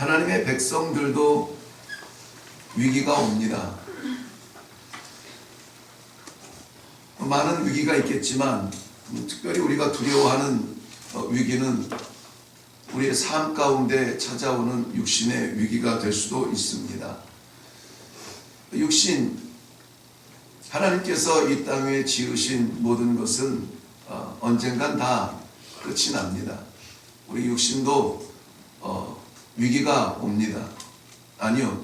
하나님의 백성들도 위기가 옵니다. 많은 위기가 있겠지만 특별히 우리가 두려워하는 위기는 우리의 삶 가운데 찾아오는 육신의 위기가 될 수도 있습니다. 육신, 하나님께서 이 땅에 지으신 모든 것은 언젠간 다 끝이 납니다. 우리 육신도 위기가 옵니다. 아니요,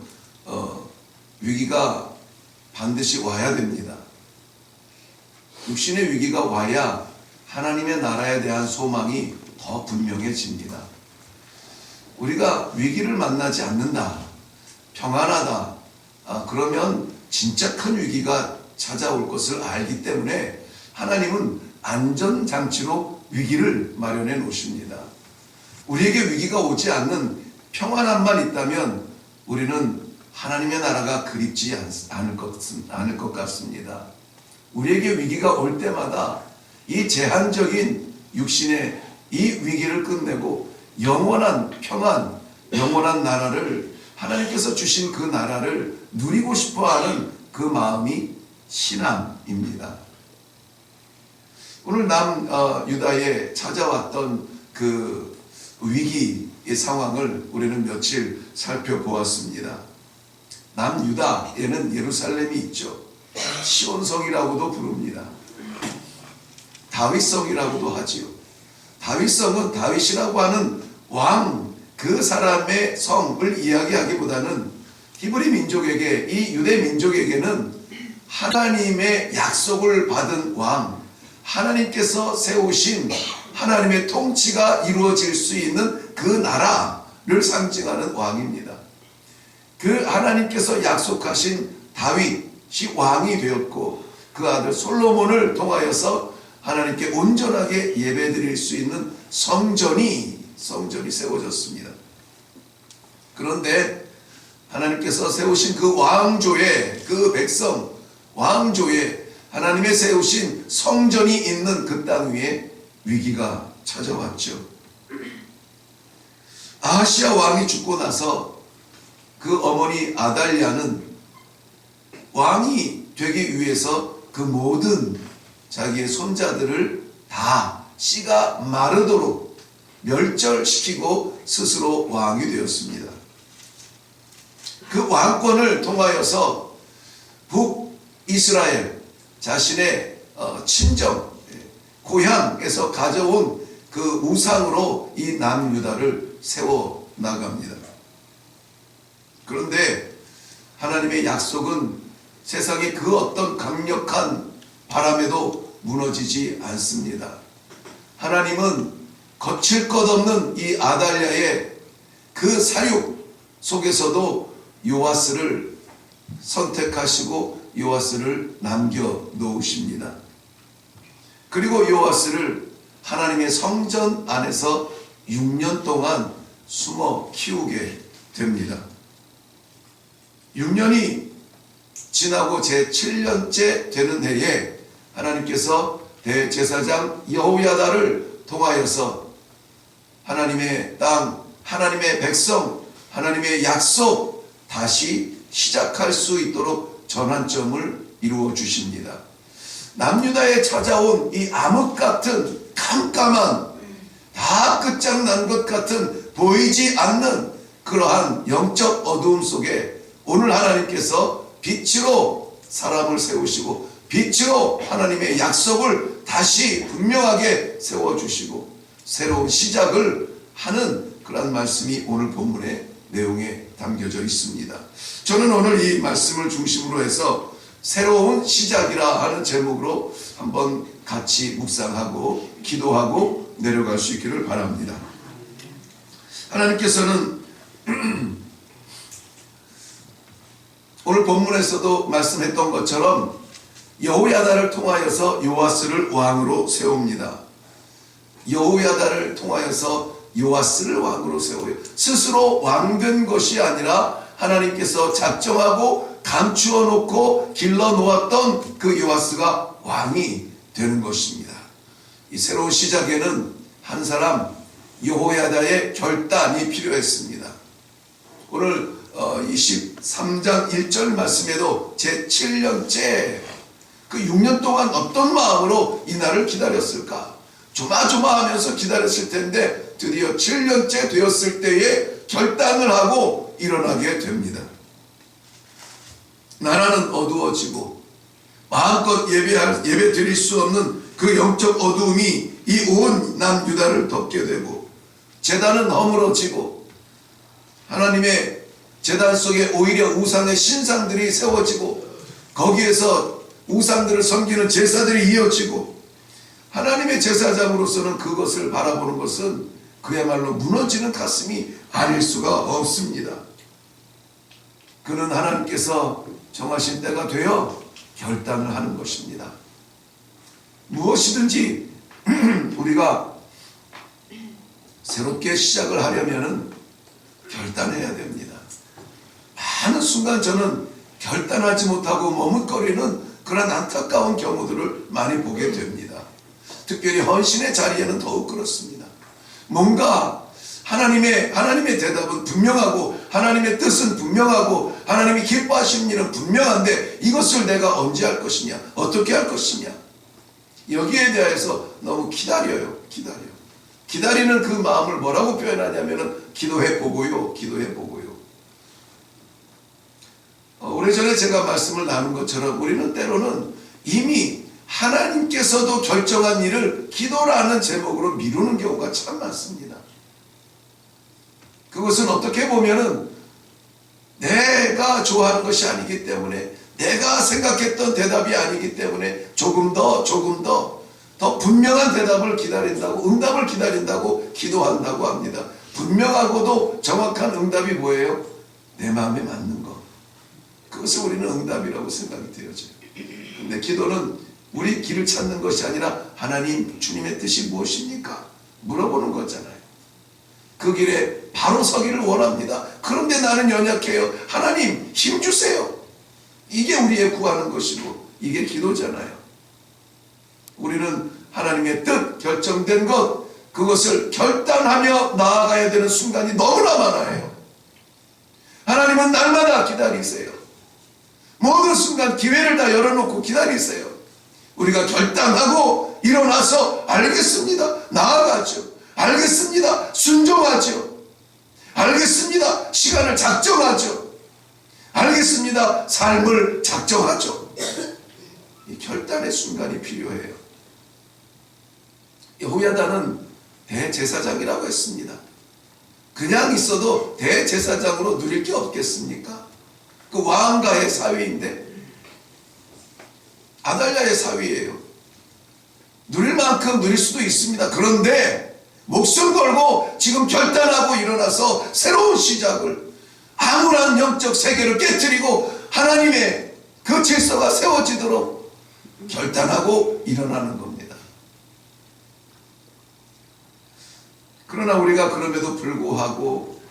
위기가 반드시 와야 됩니다. 육신의 위기가 와야 하나님의 나라에 대한 소망이 더 분명해집니다. 우리가 위기를 만나지 않는다, 평안하다, 그러면 진짜 큰 위기가 찾아올 것을 알기 때문에 하나님은 안전장치로 위기를 마련해 놓으십니다. 우리에게 위기가 오지 않는 평안함만 있다면 우리는 하나님의 나라가 그립지 않을 것 같습니다. 우리에게 위기가 올 때마다 이 제한적인 육신의 이 위기를 끝내고 영원한 평안, 영원한 나라를, 하나님께서 주신 그 나라를 누리고 싶어하는 그 마음이 신앙입니다. 오늘 남유다에 찾아왔던 그 위기의 상황을 우리는 며칠 살펴보았습니다. 남유다에는 예루살렘이 있죠. 시온성이라고도 부릅니다. 다윗성이라고도 하지요. 다윗성은 다윗이라고 하는 왕, 그 사람의 성을 이야기하기보다는 히브리 민족에게, 이 유대 민족에게는 하나님의 약속을 받은 왕, 하나님께서 세우신 하나님의 통치가 이루어질 수 있는 그 나라를 상징하는 왕입니다. 그 하나님께서 약속하신 다윗이 왕이 되었고 그 아들 솔로몬을 통하여서 하나님께 온전하게 예배드릴 수 있는 성전이 세워졌습니다. 그런데 하나님께서 세우신 그 왕조에, 그 백성 왕조에 하나님의 세우신 성전이 있는 그 땅 위에 위기가 찾아왔죠. 아하시야 왕이 죽고 나서 그 어머니 아달랴는 왕이 되기 위해서 그 모든 자기의 손자들을 다 씨가 마르도록 멸절시키고 스스로 왕이 되었습니다. 그 왕권을 통하여서 북이스라엘, 자신의 친정 고향에서 가져온 그 우상으로 이 남유다를 세워 나갑니다. 그런데 하나님의 약속은 세상의 그 어떤 강력한 바람에도 무너지지 않습니다. 하나님은 거칠 것 없는 이 아달랴의 그 사육 속에서도 요아스를 선택하시고 요아스를 남겨 놓으십니다. 그리고 요아스를 하나님의 성전 안에서 6년 동안 숨어 키우게 됩니다. 6년이 지나고 제7년째 되는 해에 하나님께서 대제사장 여호야다를 통하여서 하나님의 땅, 하나님의 백성, 하나님의 약속 다시 시작할 수 있도록 전환점을 이루어 주십니다. 남유다에 찾아온 이 암흑 같은 깜깜한, 다 끝장난 것 같은 보이지 않는 그러한 영적 어두움 속에 오늘 하나님께서 빛으로 사람을 세우시고 빛으로 하나님의 약속을 다시 분명하게 세워주시고 새로운 시작을 하는 그런 말씀이 오늘 본문의 내용에 담겨져 있습니다. 저는 오늘 이 말씀을 중심으로 해서 새로운 시작이라 하는 제목으로 한번 같이 묵상하고 기도하고 내려갈 수 있기를 바랍니다. 하나님께서는 오늘 본문에서도 말씀했던 것처럼 여호야다를 통하여서 요아스를 왕으로 세웁니다. 여호야다를 통하여서 요아스를 왕으로 세워요. 스스로 왕된 것이 아니라 하나님께서 작정하고 감추어 놓고 길러 놓았던 그 요아스가 왕이 되는 것입니다. 이 새로운 시작에는 한 사람 여호야다의 결단이 필요했습니다. 오늘 23장 1절 말씀에도 제 7년째 그 6년 동안 어떤 마음으로 이 날을 기다렸을까? 조마조마하면서 기다렸을 텐데 드디어 7년째 되었을 때에 결단을 하고 일어나게 됩니다. 나라는 어두워지고 마음껏 예배 드릴 수 없는 그 영적 어두움이 이 온 남유다를 덮게 되고 제단은 허물어지고 하나님의 제단 속에 오히려 우상의 신상들이 세워지고 거기에서 우상들을 섬기는 제사들이 이어지고 하나님의 제사장으로서는 그것을 바라보는 것은 그야말로 무너지는 가슴이 아닐 수가 없습니다. 그는 하나님께서 정하신 때가 되어 결단을 하는 것입니다. 무엇이든지 우리가 새롭게 시작을 하려면 결단해야 됩니다. 많은 순간 저는 결단하지 못하고 머뭇거리는 그런 안타까운 경우들을 많이 보게 됩니다. 특별히 헌신의 자리에는 더욱 그렇습니다. 뭔가 하나님의 대답은 분명하고 하나님의 뜻은 분명하고 하나님이 기뻐하시는 일은 분명한데 이것을 내가 언제 할 것이냐, 어떻게 할 것이냐, 여기에 대해서 너무 기다려요. 기다리는 그 마음을 뭐라고 표현하냐면은 기도해보고요. 오래전에 제가 말씀을 나눈 것처럼 우리는 때로는 이미 하나님께서도 결정한 일을 기도라는 제목으로 미루는 경우가 참 많습니다. 그것은 어떻게 보면은 내가 좋아하는 것이 아니기 때문에, 내가 생각했던 대답이 아니기 때문에 조금 더 분명한 대답을 기다린다고, 응답을 기다린다고 기도한다고 합니다. 분명하고도 정확한 응답이 뭐예요? 내 마음에 맞는 것. 그것을 우리는 응답이라고 생각이 되어져요. 근데 기도는 우리 길을 찾는 것이 아니라 하나님, 주님의 뜻이 무엇입니까? 물어보는 거잖아요. 그 길에 바로 서기를 원합니다. 그런데 나는 연약해요. 하나님 힘 주세요. 이게 우리의 구하는 것이고 이게 기도잖아요. 우리는 하나님의 뜻, 결정된 것, 그것을 결단하며 나아가야 되는 순간이 너무나 많아요. 하나님은 날마다 기다리세요. 모든 순간 기회를 다 열어놓고 기다리세요. 우리가 결단하고 일어나서 알겠습니다, 나아가죠. 알겠습니다, 순종하죠. 알겠습니다, 시간을 작정하죠. 알겠습니다, 삶을 작정하죠. 이 결단의 순간이 필요해요. 여호야다는 대제사장이라고 했습니다. 그냥 있어도 대제사장으로 누릴 게 없겠습니까? 그 왕가의 사위인데, 아달랴의 사위예요. 누릴 만큼 누릴 수도 있습니다. 그런데 목숨 걸고 지금 결단하고 일어나서 새로운 시작을, 암울한 영적 세계를 깨트리고 하나님의 그 질서가 세워지도록 결단하고 일어나는 겁니다. 그러나 우리가 그럼에도 불구하고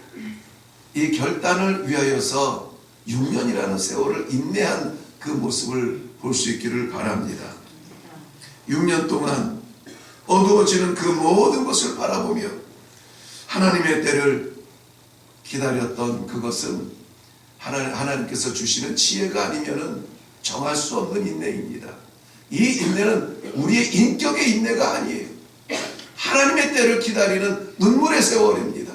이 결단을 위하여서 6년이라는 세월을 인내한 그 모습을 볼 수 있기를 바랍니다. 6년 동안 어두워지는 그 모든 것을 바라보며 하나님의 때를 기다렸던 그것은 하나님께서 주시는 지혜가 아니면은 정할 수 없는 인내입니다. 이 인내는 우리의 인격의 인내가 아니에요. 하나님의 때를 기다리는 눈물의 세월입니다.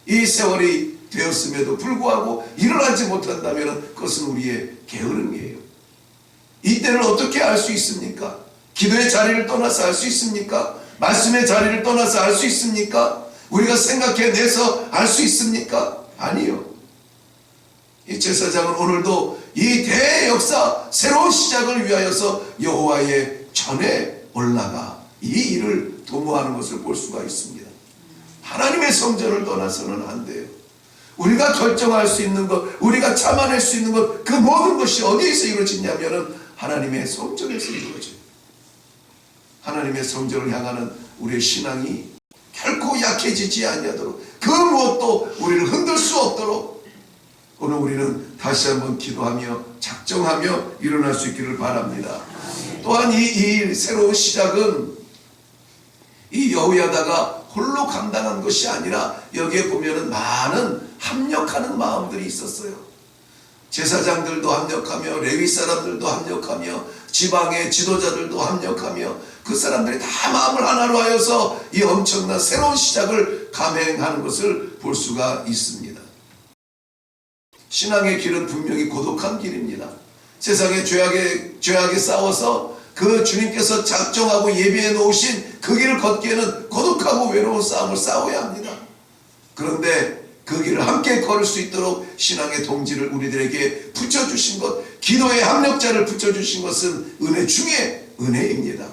이 세월이 되었음에도 불구하고 일어나지 못한다면 그것은 우리의 게으름이에요. 이 때를 어떻게 알 수 있습니까? 기도의 자리를 떠나서 알 수 있습니까? 말씀의 자리를 떠나서 알 수 있습니까? 우리가 생각해내서 알 수 있습니까? 아니요. 이 제사장은 오늘도 이 대역사 새로운 시작을 위하여서 여호와의 전에 올라가 이 일을 도모하는 것을 볼 수가 있습니다. 하나님의 성전을 떠나서는 안 돼요. 우리가 결정할 수 있는 것, 우리가 참아낼 수 있는 것, 그 모든 것이 어디에서 이루어지냐면은 하나님의 성전에서 이루어져요. 하나님의 성전을 향하는 우리의 신앙이 결코 약해지지 아니하도록, 그 무엇도 우리를 흔들 수 없도록 오늘 우리는 다시 한번 기도하며 작정하며 일어날 수 있기를 바랍니다. 또한 이 새로운 시작은 이 여호야다가 홀로 감당한 것이 아니라 여기에 보면은 많은 합력하는 마음들이 있었어요. 제사장들도 합력하며 레위 사람들도 합력하며 지방의 지도자들도 합력하며 그 사람들이 다 마음을 하나로 하여서 이 엄청난 새로운 시작을 감행하는 것을 볼 수가 있습니다. 신앙의 길은 분명히 고독한 길입니다. 세상의 죄악에 싸워서 그 주님께서 작정하고 예비해 놓으신 그 길을 걷기에는 고독하고 외로운 싸움을 싸워야 합니다. 그런데 그 길을 함께 걸을 수 있도록 신앙의 동지를 우리들에게 붙여주신 것, 기도의 합력자를 붙여주신 것은 은혜 중에 은혜입니다.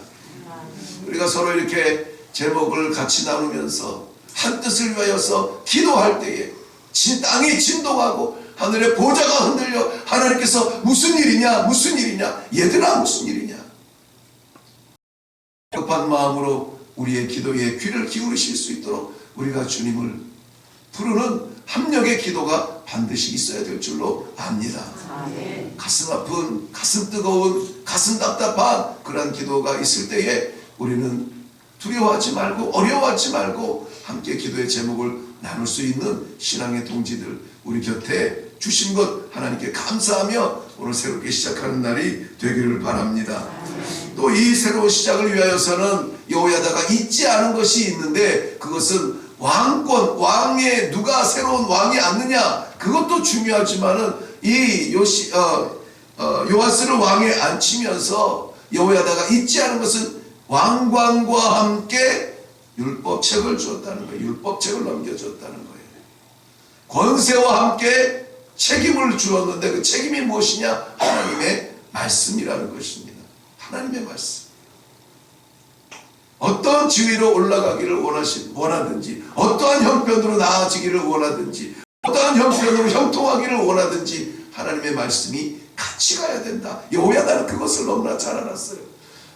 우리가 서로 이렇게 제목을 같이 나누면서 한 뜻을 위하여서 기도할 때에 땅이 진동하고 하늘의 보좌가 흔들려 하나님께서 무슨 일이냐 무슨 일이냐 얘들아 무슨 일이냐 급한 마음으로 우리의 기도에 귀를 기울이실 수 있도록 우리가 주님을 부르는 합력의 기도가 반드시 있어야 될 줄로 압니다. 가슴 아픈, 가슴 뜨거운, 가슴 답답한 그런 기도가 있을 때에 우리는 두려워하지 말고 어려워하지 말고 함께 기도의 제목을 나눌 수 있는 신앙의 동지들 우리 곁에 주신 것 하나님께 감사하며 오늘 새롭게 시작하는 날이 되기를 바랍니다. 또 이 새로운 시작을 위하여서는 여호야다가 잊지 않은 것이 있는데 그것은 왕권, 왕에 누가 새로운 왕이 앉느냐 그것도 중요하지만은 이 요아스를 왕에 앉히면서 여호야다가 잊지 않은 것은 왕관과 함께 율법책을 주었다는 거예요. 율법책을 넘겨줬다는 거예요. 권세와 함께 책임을 주었는데 그 책임이 무엇이냐? 하나님의 말씀이라는 것입니다. 하나님의 말씀. 어떤 지위로 올라가기를 원하든지 어떠한 형편으로 나아지기를 원하든지 어떠한 형편으로 형통하기를 원하든지 하나님의 말씀이 같이 가야 된다. 여호야다는 그것을 너무나 잘 알았어요.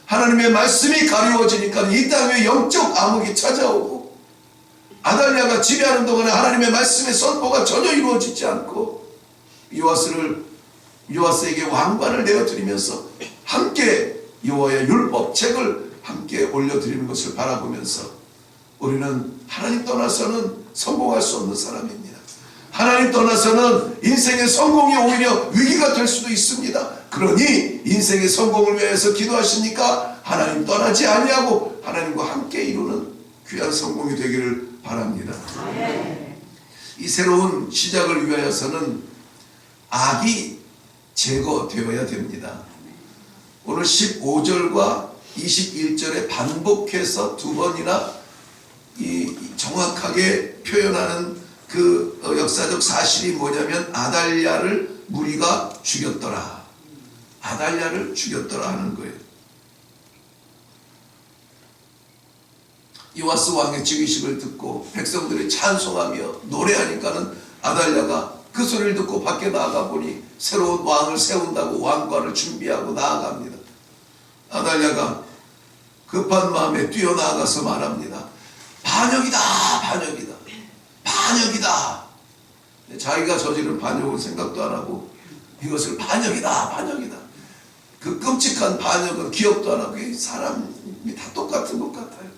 하나님의 말씀이 가리워지니까 이 땅에 영적 암흑이 찾아오고 아달랴가 지배하는 동안에 하나님의 말씀의 선포가 전혀 이루어지지 않고 요아스에게 왕관을 내어드리면서 함께 여호와의 율법책을 함께 올려드리는 것을 바라보면서 우리는 하나님 떠나서는 성공할 수 없는 사람입니다. 하나님 떠나서는 인생의 성공이 오히려 위기가 될 수도 있습니다. 그러니 인생의 성공을 위해서 기도하시니까 하나님 떠나지 아니하고 하나님과 함께 이루는 귀한 성공이 되기를 바랍니다. 이 새로운 시작을 위하여서는 악이 제거되어야 됩니다. 오늘 15절과 21절에 반복해서 두 번이나 정확하게 표현하는 그 역사적 사실이 뭐냐면 아달랴를 무리가 죽였더라. 아달랴를 죽였더라 하는 거예요. 요아스 왕의 즉위식을 듣고 백성들이 찬송하며 노래하니까는 아달랴가 그 소리를 듣고 밖에 나아가 보니 새로운 왕을 세운다고 왕관을 준비하고 나아갑니다. 아달랴가 급한 마음에 뛰어나가서 말합니다. 반역이다, 반역이다, 반역이다. 자기가 저지른 반역을 생각도 안 하고 이것을 반역이다, 반역이다. 그 끔찍한 반역은 기억도 안 하고 사람이 다 똑같은 것 같아요.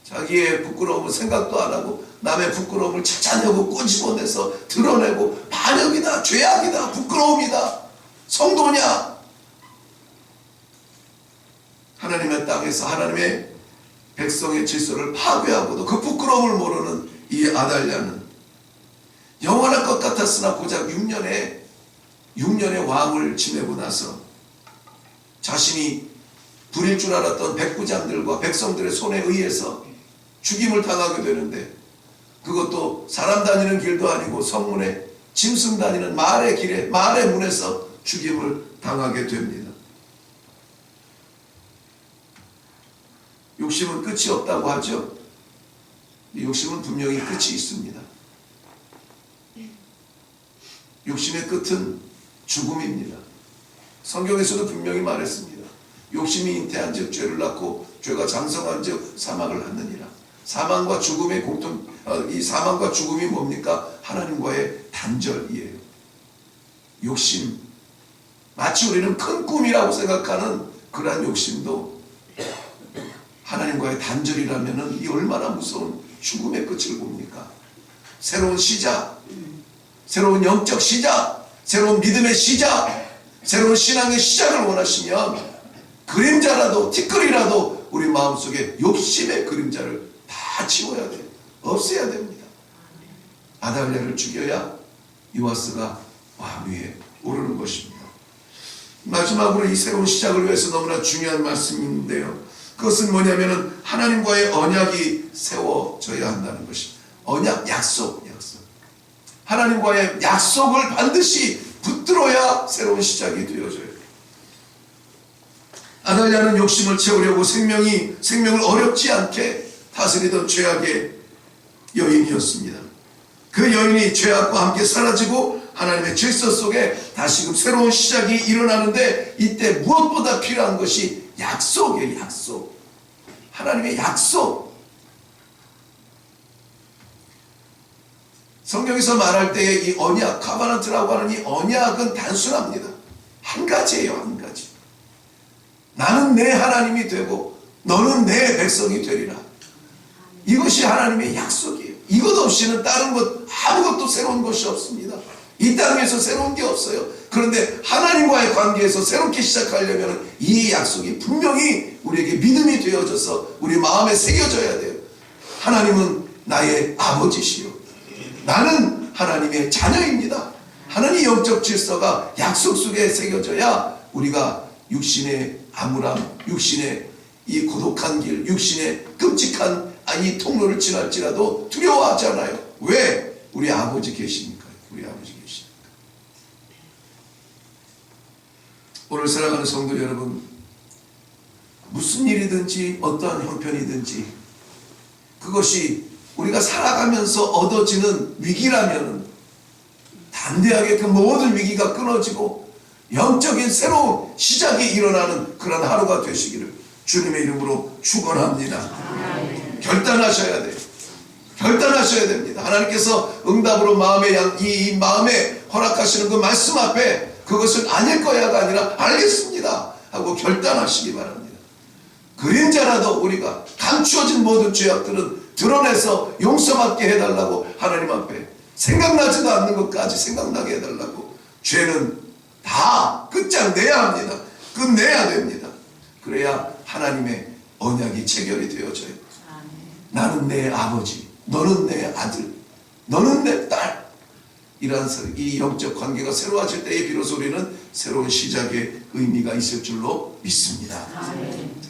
자기의 부끄러움을 생각도 안 하고 남의 부끄러움을 찾아내고 꼬집어내서 드러내고 반역이다, 죄악이다, 부끄러움이다, 성도냐? 하나님의 땅에서 하나님의 백성의 질서를 파괴하고도 그 부끄러움을 모르는 이 아달랴는 영원할 것 같았으나 고작 6년의 왕을 지내고 나서 자신이 불일 줄 알았던 백부장들과 백성들의 손에 의해서 죽임을 당하게 되는데 그것도 사람 다니는 길도 아니고 성문에 짐승 다니는 말의 길에 말의 문에서 죽임을 당하게 됩니다. 욕심은 끝이 없다고 하죠. 욕심은 분명히 끝이 있습니다. 욕심의 끝은 죽음입니다. 성경에서도 분명히 말했습니다. 욕심이 잉태한 즉 죄를 낳고 죄가 장성한 즉 사망을 낳느니라. 사망과 죽음의 이 사망과 죽음이 뭡니까? 하나님과의 단절이에요. 욕심. 마치 우리는 큰 꿈이라고 생각하는 그러한 욕심도 하나님과의 단절이라면은 이 얼마나 무서운 죽음의 끝을 봅니까? 새로운 시작, 새로운 영적 시작, 새로운 믿음의 시작, 새로운 신앙의 시작을 원하시면 그림자라도 티끌이라도 우리 마음속에 욕심의 그림자를 다 지워야 돼요. 없애야 됩니다. 아달랴를 죽여야 요아스가 왕 위에 오르는 것입니다. 마지막으로 이 새로운 시작을 위해서 너무나 중요한 말씀인데요. 그것은 뭐냐면은 하나님과의 언약이 세워져야 한다는 것입니다. 언약, 약속. 하나님과의 약속을 반드시 붙들어야 새로운 시작이 되어져요. 아달랴는 욕심을 채우려고 생명을 어렵지 않게 다스리던 죄악의 여인이었습니다. 그 여인이 죄악과 함께 사라지고 하나님의 질서 속에 다시금 새로운 시작이 일어나는데 이때 무엇보다 필요한 것이 약속이에요. 약속. 하나님의 약속. 성경에서 말할 때에 이 언약, 카바나트라고 하는 이 언약은 단순합니다. 한 가지예요. 한 가지. 나는 내 하나님이 되고 너는 내 백성이 되리라. 이것이 하나님의 약속이에요. 이것 없이는 다른 것 아무것도 새로운 것이 없습니다. 이 땅에서 새로운 게 없어요. 그런데 하나님과의 관계에서 새롭게 시작하려면 이 약속이 분명히 우리에게 믿음이 되어져서 우리 마음에 새겨져야 돼요. 하나님은 나의 아버지시요 나는 하나님의 자녀입니다. 하나님의 영적 질서가 약속 속에 새겨져야 우리가 육신의 암울함, 육신의 이 고독한 길, 육신의 끔찍한 이 통로를 지날지라도 두려워하지 않아요. 왜? 우리 아버지 계시니까요. 우리 아버지 계시니까. 오늘 살아가는 성도 여러분, 무슨 일이든지 어떠한 형편이든지 그것이 우리가 살아가면서 얻어지는 위기라면 담대하게 그 모든 위기가 끊어지고 영적인 새로운 시작이 일어나는 그런 하루가 되시기를 주님의 이름으로 축원합니다. 결단하셔야 돼요. 결단하셔야 됩니다. 하나님께서 응답으로 이 마음에 허락하시는 그 말씀 앞에 그것은 아닐 거야가 아니라 알겠습니다 하고 결단하시기 바랍니다. 그림자라도 우리가 감추어진 모든 죄악들은 드러내서 용서받게 해달라고 하나님 앞에 생각나지도 않는 것까지 생각나게 해달라고 죄는 다 끝장내야 합니다. 끝내야 됩니다. 그래야 하나님의 언약이 체결이 되어져요. 나는 내 아버지, 너는 내 아들, 너는 내 딸. 이러한 이 영적 관계가 새로워질 때에 비로소 우리는 새로운 시작의 의미가 있을 줄로 믿습니다.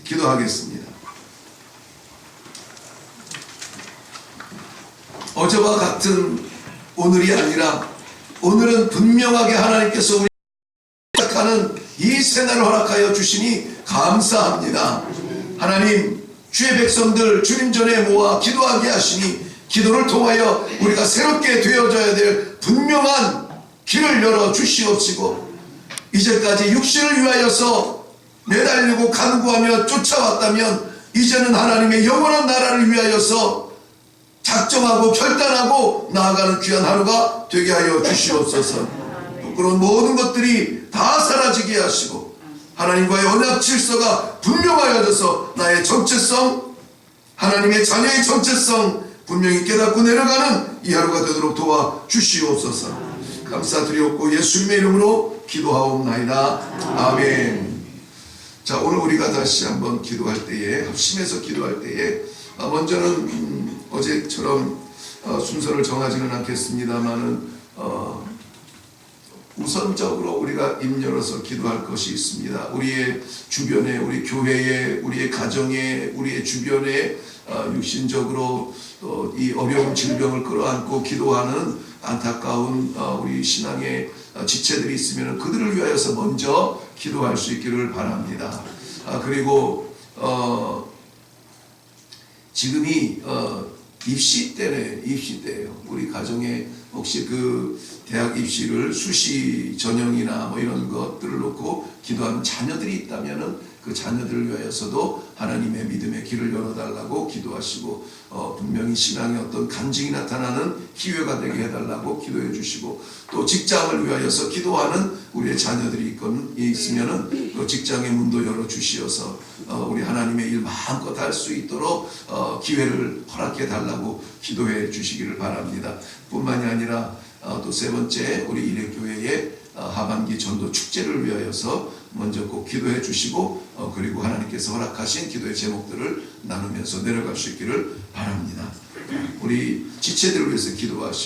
기도하겠습니다. 어제와 같은 오늘이 아니라 오늘은 분명하게 하나님께서 우리 시작하는 이 새날을 허락하여 주시니 감사합니다. 하나님, 주의 백성들 주님 전에 모아 기도하게 하시니 기도를 통하여 우리가 새롭게 되어져야 될 분명한 길을 열어 주시옵시고 이제까지 육신을 위하여서 매달리고 간구하며 쫓아왔다면 이제는 하나님의 영원한 나라를 위하여서 작정하고 결단하고 나아가는 귀한 하루가 되게 하여 주시옵소서. 부끄러운 모든 것들이 다 사라지게 하시고 하나님과의 언약 질서가 분명하여져서 나의 정체성, 하나님의 자녀의 정체성 분명히 깨닫고 내려가는 이 하루가 되도록 도와 주시옵소서. 감사드리옵고 예수님의 이름으로 기도하옵나이다. 아멘. 자, 오늘 우리가 다시 한번 기도할 때에, 합심해서 기도할 때에 먼저는 어제처럼 순서를 정하지는 않겠습니다만은 우선적으로 우리가 입 열어서 기도할 것이 있습니다. 우리의 주변에, 우리 교회에, 우리의 가정에, 우리의 주변에 육신적으로 이 어려운 질병을 끌어안고 기도하는 안타까운 우리 신앙의 지체들이 있으면 그들을 위하여서 먼저 기도할 수 있기를 바랍니다. 그리고 지금이 입시 때예요. 우리 가정에 혹시 그 대학 입시를 수시 전형이나 뭐 이런 것들을 놓고 기도하는 자녀들이 있다면은 그 자녀들을 위하여서도 하나님의 믿음의 길을 열어달라고 기도하시고 분명히 신앙의 어떤 간증이 나타나는 기회가 되게 해달라고 기도해 주시고 또 직장을 위하여서 기도하는 우리의 자녀들이 있으면은 그 직장의 문도 열어 주시어서 우리 하나님의 일 마음껏 할 수 있도록 기회를 허락해 달라고 기도해 주시기를 바랍니다. 뿐만이 아니라 또 세 번째 우리 일회교회의 하반기 전도 축제를 위하여서 먼저 꼭 기도해 주시고 그리고 하나님께서 허락하신 기도의 제목들을 나누면서 내려갈 수 있기를 바랍니다. 우리 지체들을 위해서 기도하시고